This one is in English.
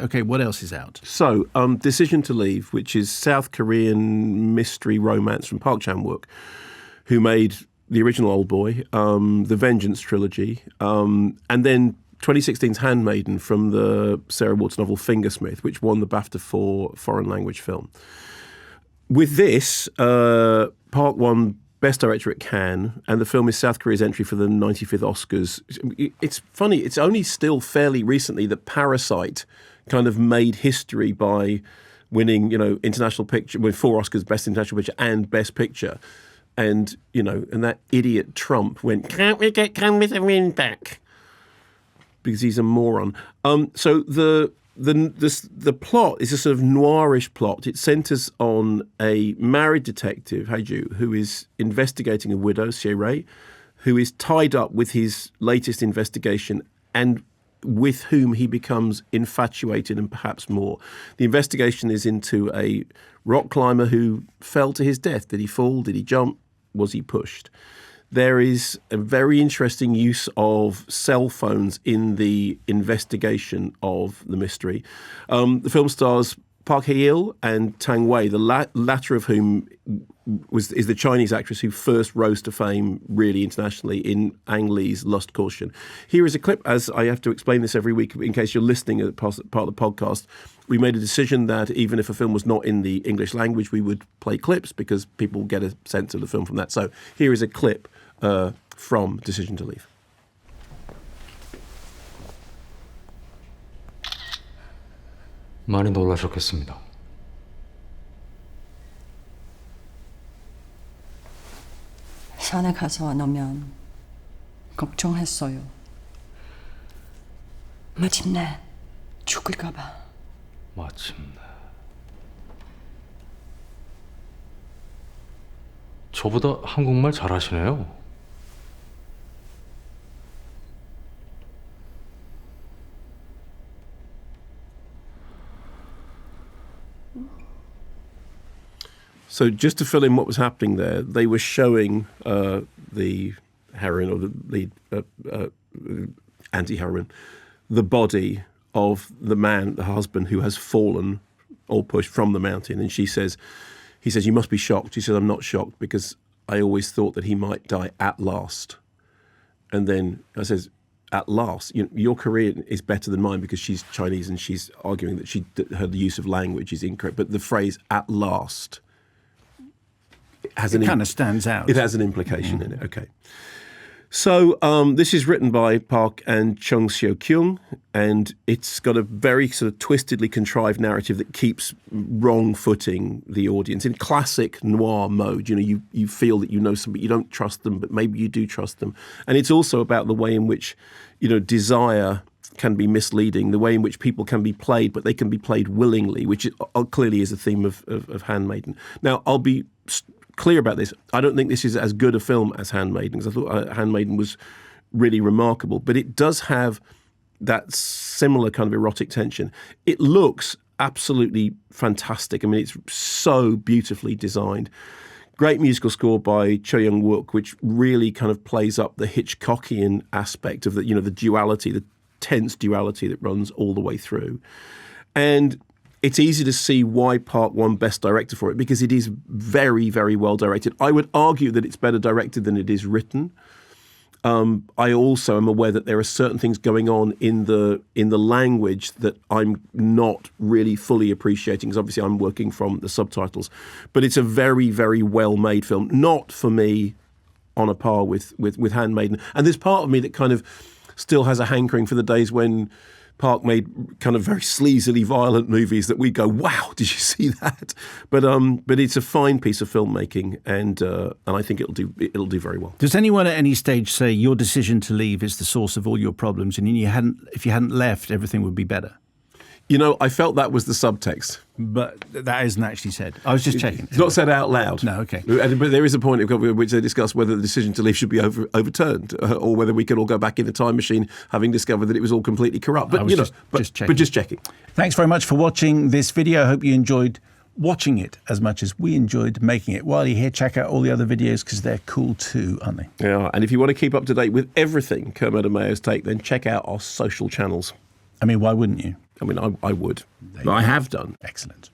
Okay, what else is out? So, Decision to Leave, which is South Korean mystery romance from Park Chan-wook, who made the original Old Boy, the Vengeance trilogy, and then 2016's Handmaiden from the Sarah Watts novel Fingersmith, which won the BAFTA for foreign language film. With this, Park won Best Director at Cannes, and the film is South Korea's entry for the 95th Oscars. It's funny, it's only still fairly recently that Parasite kind of made history by winning, international picture, with 4 Oscars, Best International Picture and Best Picture. And, and that idiot Trump went, can't we get Come With the Wind back? Because he's a moron. So the plot is a sort of noirish plot. It centres on a married detective, Haeju, who is investigating a widow, Sierra, who is tied up with his latest investigation and with whom he becomes infatuated and perhaps more. The investigation is into a rock climber who fell to his death. Did he fall? Did he jump? Was he pushed? There is a very interesting use of cell phones in the investigation of the mystery. The film stars Park Hae-il and Tang Wei, the latter of whom is the Chinese actress who first rose to fame really internationally in Ang Lee's Lust Caution. Here is a clip, as I have to explain this every week in case you're listening as part of the podcast. We made a decision that even if a film was not in the English language, we would play clips because people get a sense of the film from that. So here is a clip from Decision to Leave. 많이 놀라셨겠습니다. 산에 가서 안 오면 걱정했어요. 마침내 죽을까 봐. 마침내. 저보다 한국말 잘하시네요. So just to fill in what was happening there, they were showing the heroine or the lead anti-heroine, the body of the man, the husband who has fallen or pushed from the mountain. And he says, you must be shocked. She says, I'm not shocked because I always thought that he might die at last. And then I says, at last, your Korean is better than mine because she's Chinese and she's arguing that her use of language is incorrect. But the phrase at last kind of stands out. It has an implication in it. Okay. So this is written by Park and Chung Seo-kyung, and it's got a very sort of twistedly contrived narrative that keeps wrong-footing the audience in classic noir mode. You feel that you know somebody, you don't trust them, but maybe you do trust them. And it's also about the way in which, desire can be misleading, the way in which people can be played, but they can be played willingly, which clearly is a theme of Handmaiden. Now, I'll be clear about this. I don't think this is as good a film as Handmaiden, because I thought Handmaiden was really remarkable, but it does have that similar kind of erotic tension. It looks absolutely fantastic. I mean, it's so beautifully designed. Great musical score by Cho Young-wook, which really kind of plays up the Hitchcockian aspect of the duality, the tense duality that runs all the way through. And it's easy to see why Park won Best Director for it, because it is very, very well directed. I would argue that it's better directed than it is written. I also am aware that there are certain things going on in the language that I'm not really fully appreciating, because obviously I'm working from the subtitles. But it's a very, very well-made film. Not for me on a par with Handmaiden. And there's part of me that kind of still has a hankering for the days when Park made kind of very sleazily violent movies that we go, wow, did you see that? But it's a fine piece of filmmaking, and I think it'll do very well. Does anyone at any stage say your decision to leave is the source of all your problems, and if you hadn't left, everything would be better? I felt that was the subtext. But that isn't actually said. I was just checking. It's not said out loud. No, okay. But there is a point at which they discuss whether the decision to leave should be overturned, or whether we can all go back in the time machine, having discovered that it was all completely corrupt. But just checking. Thanks very much for watching this video. I hope you enjoyed watching it as much as we enjoyed making it. While you're here, check out all the other videos because they're cool too, aren't they? Yeah, and if you want to keep up to date with everything Kermode and Mayo's Take, then check out our social channels. I mean, why wouldn't you? I mean, I would. There you I go. have done. Excellent.